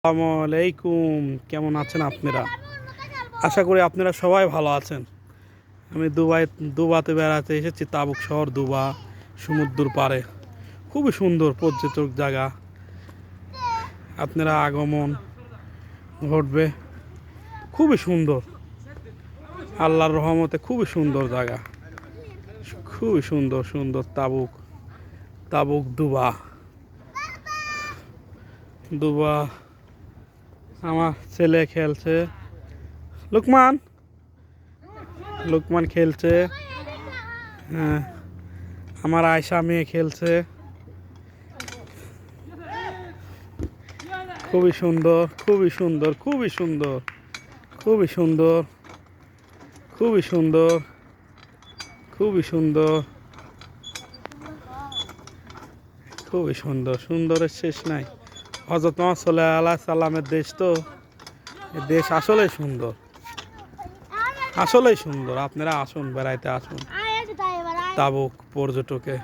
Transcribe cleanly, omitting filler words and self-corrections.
আসসালামু আলাইকুম। কেমন আছেন আপনারা? আশা করি আপনারা সবাই ভালো আছেন। আমি দুবাতে বেড়াতে এসেছি। তাবুক শহর দুবা সমুদ্র পাড়ে খুবই সুন্দর পর্যটক জায়গা। আপনারা আগমন ঘটবে, খুবই সুন্দর, আল্লাহর রহমতে খুবই সুন্দর জায়গা, খুবই সুন্দর সুন্দর তাবুক তাবুক দুবা দুবা। আমার ছেলে খেলছে, লুকমান লুকমান খেলছে। হ্যাঁ, আমার আয়শা মেয়ে খেলছে। খুবই সুন্দর, খুবই সুন্দর, খুবই সুন্দর, খুবই সুন্দর, খুবই সুন্দর, খুবই সুন্দর, খুবই সুন্দর। সুন্দরের শেষ নাই। হযরত মুহাম্মদ সাল্লাল্লাহু আলাইহি সাল্লামের দেশ তো, এই দেশ আসলেই সুন্দর, আসলেই সুন্দর। আপনারা আসুন, বেড়াইতে আসুন তাবুক পর্যটকে।